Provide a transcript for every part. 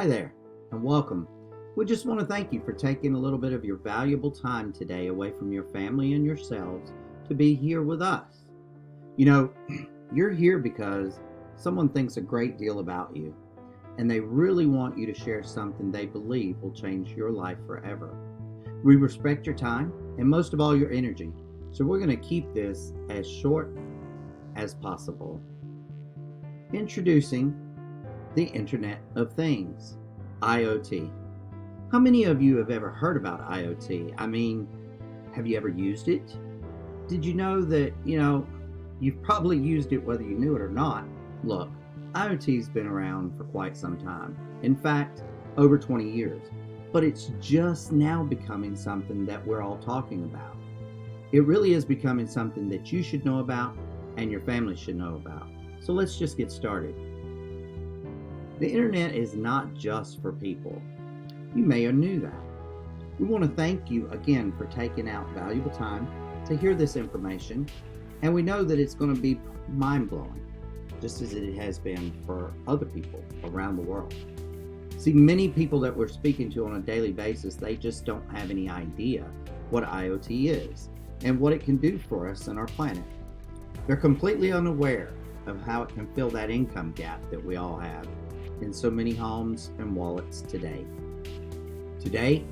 Hi there, and welcome. We just want to thank you for taking a little bit of your valuable time today away from your family and yourselves to be here with us. You know, you're here because someone thinks a great deal about you, and they really want you to share something they believe will change your life forever. We respect your time and most of all your energy, so we're going to keep this as short as possible. Introducing the Internet of Things, IoT. How many of you have ever heard about IoT? I mean, have you ever used it? Did you know that, you've probably used it whether you knew it or not? Look, IoT's been around for quite some time. In fact, over 20 years. But it's just now becoming something that we're all talking about. It really is becoming something that you should know about and your family should know about. So let's just get started. The internet is not just for people. You may have knew that. We want to thank you again for taking out valuable time to hear this information, and we know that it's going to be mind-blowing, just as it has been for other people around the world. See, many people that we're speaking to on a daily basis, they just don't have any idea what IoT is and what it can do for us and our planet. They're completely unaware of how it can fill that income gap that we all have in so many homes and wallets today. Today,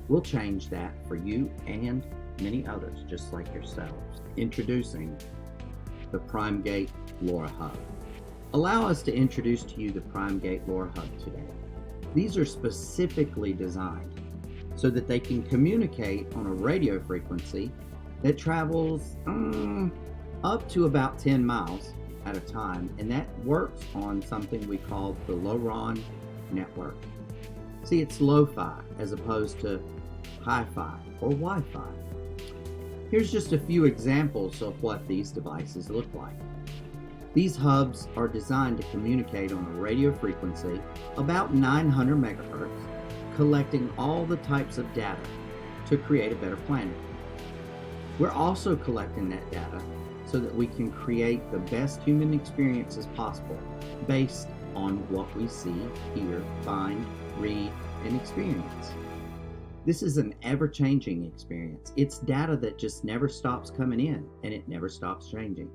we'll change that for you and many others just like yourselves. Introducing the PrimeGate LoRa Hub. Allow us to introduce to you the PrimeGate LoRa Hub today. These are specifically designed so that they can communicate on a radio frequency that travels up to about 10 miles at a time, and that works on something we call the LoRa network. See, it's lo-fi as opposed to hi-fi or Wi-Fi. Here's just a few examples of what these devices look like. These hubs are designed to communicate on a radio frequency about 900 megahertz, collecting all the types of data to create a better planet. We're also collecting that data so that we can create the best human experiences possible based on what we see, hear, find, read, and experience. This is an ever-changing experience. It's data that just never stops coming in, and it never stops changing.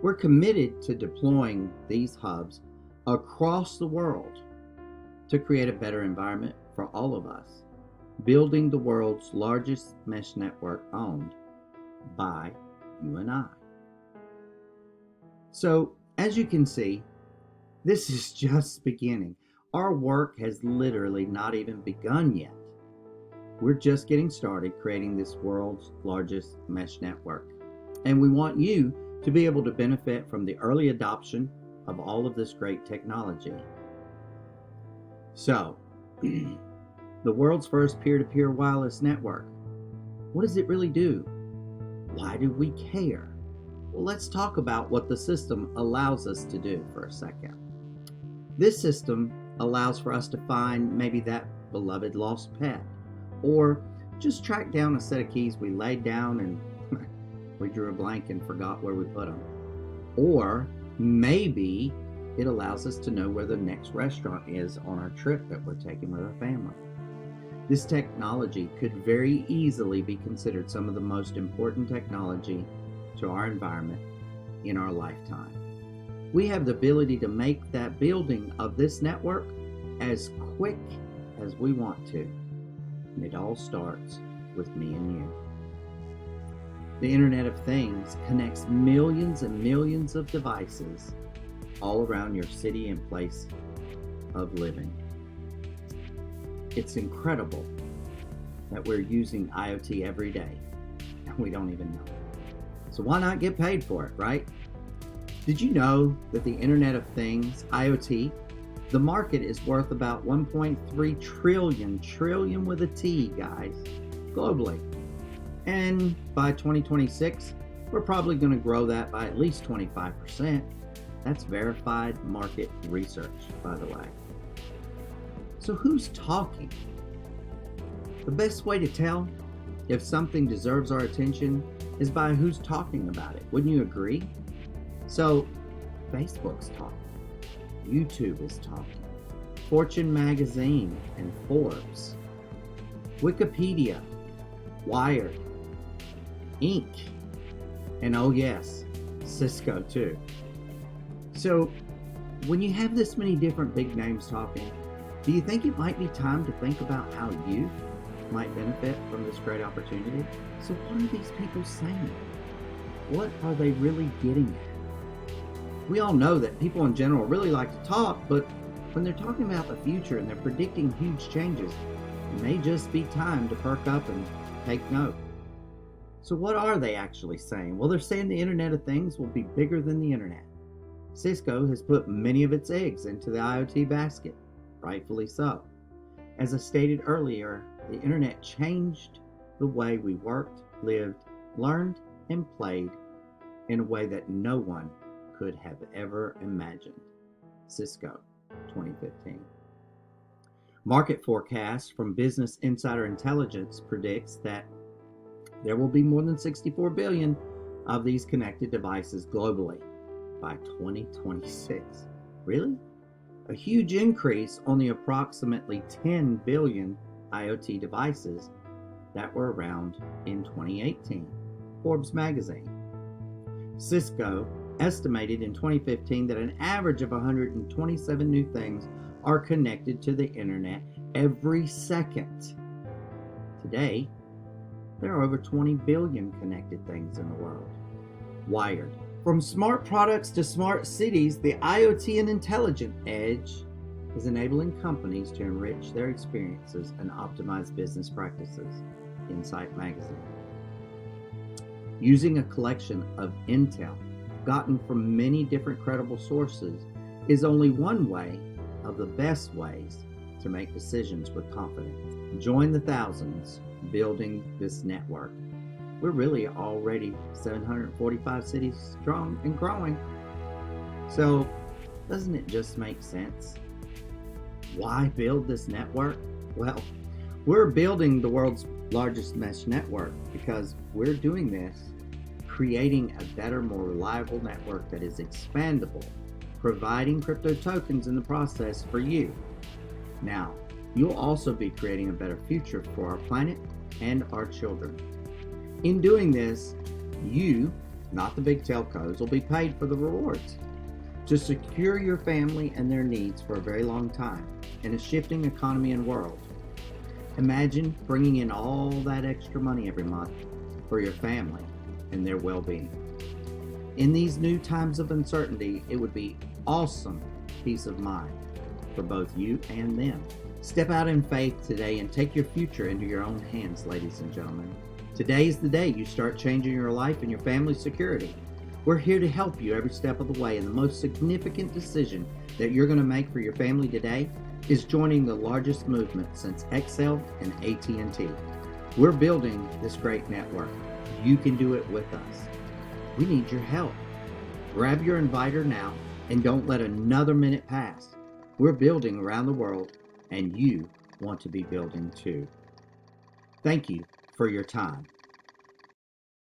We're committed to deploying these hubs across the world to create a better environment for all of us, building the world's largest mesh network owned by you and I. So, as you can see, this is just beginning. Our work has literally not even begun yet. We're just getting started creating this world's largest mesh network. And we want you to be able to benefit from the early adoption of all of this great technology. So, the world's first peer-to-peer wireless network. What does it really do? Why do we care? Well, let's talk about what the system allows us to do for a second. This system allows for us to find maybe that beloved lost pet, or just track down a set of keys we laid down and we drew a blank and forgot where we put them. Or maybe it allows us to know where the next restaurant is on our trip that we're taking with our family. This technology could very easily be considered some of the most important technology to our environment in our lifetime. We have the ability to make that building of this network as quick as we want to. And it all starts with me and you. The Internet of Things connects millions and millions of devices all around your city and place of living. It's incredible that we're using IoT every day and we don't even know it. So why not get paid for it, right? Did you know that the Internet of Things, IoT, the market is worth about 1.3 trillion with a T, guys, globally. And by 2026, we're probably going to grow that by at least 25%. That's verified market research, by the way. So who's talking? The best way to tell if something deserves our attention is by who's talking about it. Wouldn't you agree? So, Facebook's talking. YouTube is talking. Fortune magazine and Forbes, Wikipedia, Wired, Inc., and oh yes, Cisco too. So when you have this many different big names talking, do you think it might be time to think about how you might benefit from this great opportunity? So what are these people saying? What are they really getting at? We all know that people in general really like to talk, but when they're talking about the future and they're predicting huge changes, it may just be time to perk up and take note. So what are they actually saying? Well, they're saying the Internet of Things will be bigger than the Internet. Cisco has put many of its eggs into the IoT basket, rightfully so. As I stated earlier, the Internet changed the way we worked, lived, learned, and played in a way that no one could have ever imagined. Cisco, 2015. Market forecast from Business Insider Intelligence predicts that there will be more than 64 billion of these connected devices globally by 2026. Really? A huge increase on the approximately 10 billion IoT devices that were around in 2018. Forbes magazine. Cisco estimated in 2015 that an average of 127 new things are connected to the Internet every second. Today, there are over 20 billion connected things in the world. Wired. From smart products to smart cities, the IoT and intelligent edge is enabling companies to enrich their experiences and optimize business practices. Insight magazine. Using a collection of intel gotten from many different credible sources is only one way of the best ways to make decisions with confidence. Join the thousands building this network. We're really already 745 cities strong and growing. So doesn't it just make sense? Why build this network? Well, we're building the world's largest mesh network because we're doing this, creating a better, more reliable network that is expandable, providing crypto tokens in the process for you. Now, you'll also be creating a better future for our planet and our children. In doing this, you, not the big telcos, will be paid for the rewards to secure your family and their needs for a very long time in a shifting economy and world. Imagine bringing in all that extra money every month for your family and their well-being. In these new times of uncertainty, it would be awesome peace of mind for both you and them. Step out in faith today and take your future into your own hands, ladies and gentlemen. Today is the day you start changing your life and your family's security. We're here to help you every step of the way, and the most significant decision that you're going to make for your family today is joining the largest movement since XL and AT&T. We're building this great network. You can do it with us. We need your help. Grab your inviter now and don't let another minute pass. We're building around the world, and you want to be building too. Thank you for your time.